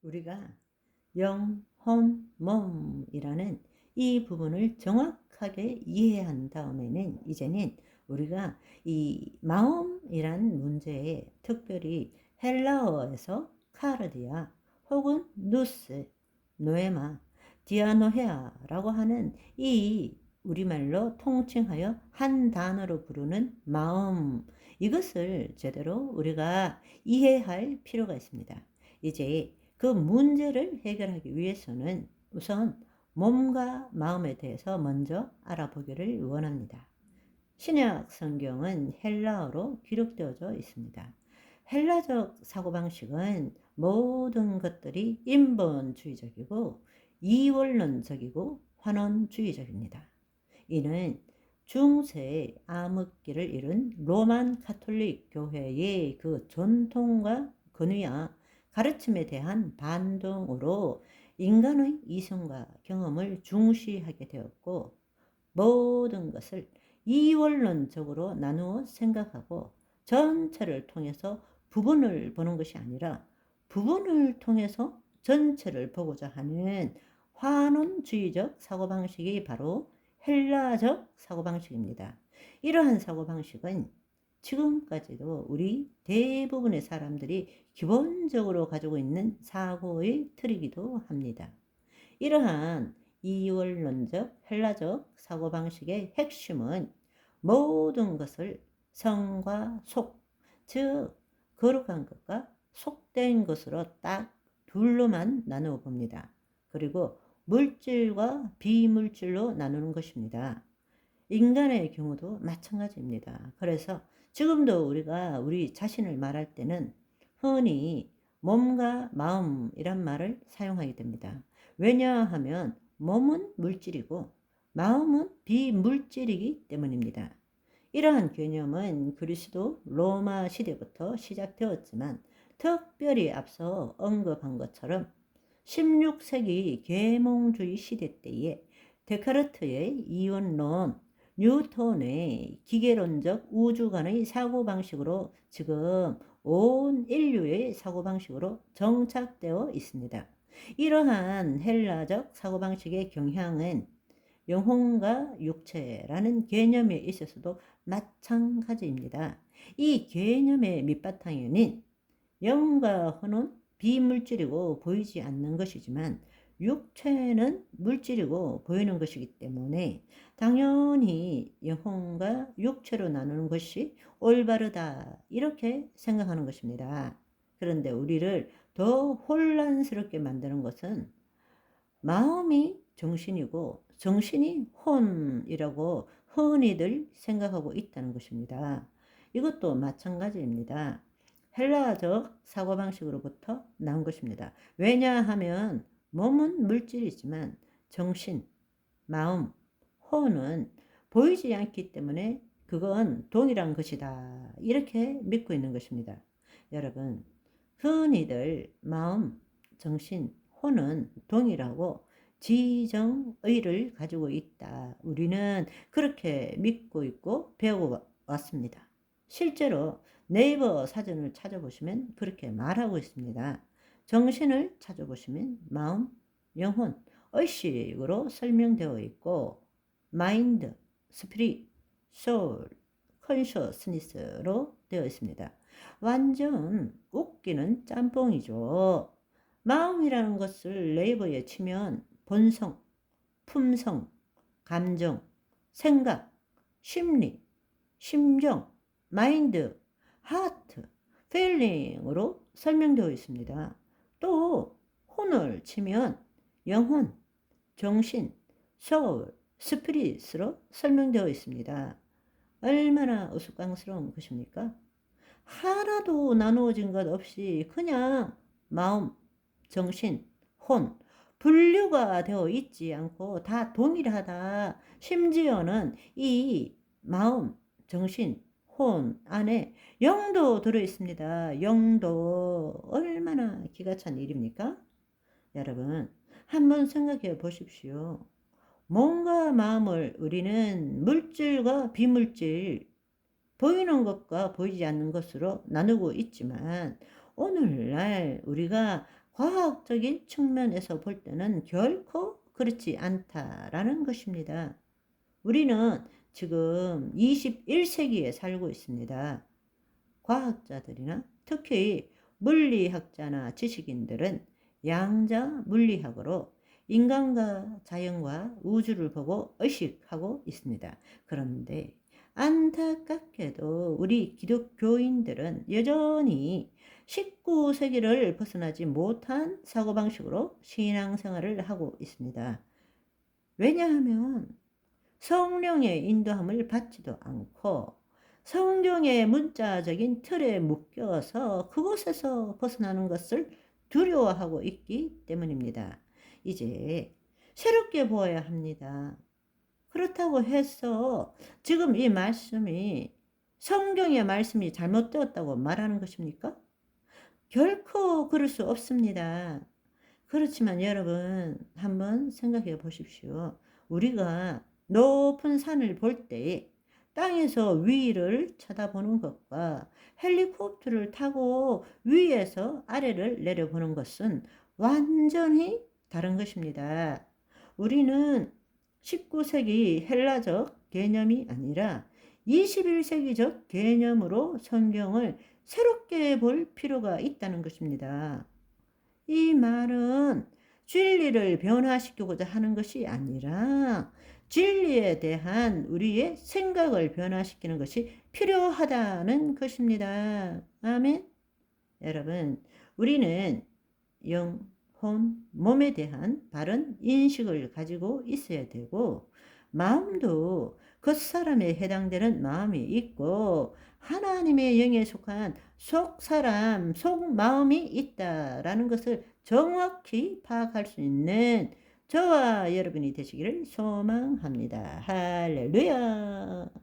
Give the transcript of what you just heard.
우리가 영, 혼, 몸이라는 이 부분을 정확하게 이해한 다음에는 이제는 우리가 이 마음이란 문제에 특별히 헬라어에서 카르디아 혹은 누스, 노에마, 디아노헤아라고 하는 이 우리말로 통칭하여 한 단어로 부르는 마음, 이것을 제대로 우리가 이해할 필요가 있습니다. 이제 그 문제를 해결하기 위해서는 우선 몸과 마음에 대해서 먼저 알아보기를 원합니다. 신약 성경은 헬라어로 기록되어져 있습니다. 헬라적 사고방식은 모든 것들이 인본주의적이고 이원론적이고 환원주의적입니다. 이는 중세 암흑기를 이룬 로만 카톨릭 교회의 그 전통과 권위와 가르침에 대한 반동으로 인간의 이성과 경험을 중시하게 되었고 모든 것을 이원론적으로 나누어 생각하고 전체를 통해서 부분을 보는 것이 아니라 부분을 통해서 전체를 보고자 하는 환원주의적 사고방식이 바로 헬라적 사고방식입니다. 이러한 사고방식은 지금까지도 우리 대부분의 사람들이 기본적으로 가지고 있는 사고의 틀이기도 합니다. 이러한 이원론적 헬라적 사고방식의 핵심은 모든 것을 성과 속, 즉 거룩한 것과 속된 것으로 딱 둘로만 나누어 봅니다. 그리고 물질과 비물질로 나누는 것입니다. 인간의 경우도 마찬가지입니다. 그래서 지금도 우리가 우리 자신을 말할 때는 흔히 몸과 마음이란 말을 사용하게 됩니다. 왜냐하면 몸은 물질이고 마음은 비물질이기 때문입니다. 이러한 개념은 그리스도 로마 시대부터 시작되었지만 특별히 앞서 언급한 것처럼 16세기 계몽주의 시대 때에 데카르트의 이원론, 뉴턴의 기계론적 우주관의 사고방식으로 지금 온 인류의 사고방식으로 정착되어 있습니다. 이러한 헬라적 사고방식의 경향은 영혼과 육체라는 개념에 있어서도 마찬가지입니다. 이 개념의 밑바탕에는 영과 혼은 비물질이고 보이지 않는 것이지만 육체는 물질이고 보이는 것이기 때문에 당연히 영혼과 육체로 나누는 것이 올바르다 이렇게 생각하는 것입니다. 그런데 우리를 더 혼란스럽게 만드는 것은 마음이 정신이고 정신이 혼이라고 흔히들 생각하고 있다는 것입니다. 이것도 마찬가지입니다. 헬라적 사고방식으로부터 나온 것입니다. 왜냐하면 몸은 물질이지만 정신, 마음, 혼은 보이지 않기 때문에 그건 동일한 것이다. 이렇게 믿고 있는 것입니다. 여러분, 흔히들 마음, 정신, 혼은 동일하고 지정의를 가지고 있다. 우리는 그렇게 믿고 있고 배워왔습니다. 실제로 네이버 사전을 찾아보시면 그렇게 말하고 있습니다. 정신을 찾아보시면 마음, 영혼, 의식으로 설명되어 있고 마인드, 스피릿, 소울, 컨셔스니스로 되어 있습니다. 완전 웃기는 짬뽕이죠. 마음이라는 것을 네이버에 치면 본성, 품성, 감정, 생각, 심리, 심정, 마인드, 하트, 필링으로 설명되어 있습니다. 또 혼을 치면 영혼, 정신, 소울, 스피릿으로 설명되어 있습니다. 얼마나 우스꽝스러운 것입니까? 하나도 나누어진 것 없이 그냥 마음, 정신, 혼, 분류가 되어 있지 않고 다 동일하다. 심지어는 이 마음, 정신, 혼 안에 영도 들어있습니다. 영도 얼마나 기가 찬 일입니까? 여러분, 한번 생각해 보십시오. 몸과 마음을 우리는 물질과 비물질, 보이는 것과 보이지 않는 것으로 나누고 있지만 오늘날 우리가 과학적인 측면에서 볼 때는 결코 그렇지 않다라는 것입니다. 우리는 지금 21세기에 살고 있습니다. 과학자들이나 특히 물리학자나 지식인들은 양자 물리학으로 인간과 자연과 우주를 보고 의식하고 있습니다. 그런데 안타깝게도 우리 기독교인들은 여전히 19세기를 벗어나지 못한 사고방식으로 신앙생활을 하고 있습니다. 왜냐하면 성령의 인도함을 받지도 않고 성경의 문자적인 틀에 묶여서 그곳에서 벗어나는 것을 두려워하고 있기 때문입니다. 이제 새롭게 보아야 합니다. 그렇다고 해서 지금 이 말씀이 성경의 말씀이 잘못되었다고 말하는 것입니까? 결코 그럴 수 없습니다. 그렇지만 여러분 한번 생각해 보십시오. 우리가 높은 산을 볼 때에 땅에서 위를 쳐다보는 것과 헬리콥터를 타고 위에서 아래를 내려보는 것은 완전히 다른 것입니다. 우리는 19세기 헬라적 개념이 아니라 21세기적 개념으로 성경을 새롭게 볼 필요가 있다는 것입니다. 이 말은 진리를 변화시키고자 하는 것이 아니라 진리에 대한 우리의 생각을 변화시키는 것이 필요하다는 것입니다. 아멘. 여러분, 우리는 영, 혼, 몸에 대한 바른 인식을 가지고 있어야 되고 마음도 그 사람에 해당되는 마음이 있고 하나님의 영에 속한 속사람, 속마음이 있다라는 것을 정확히 파악할 수 있는 저와 여러분이 되시기를 소망합니다. 할렐루야.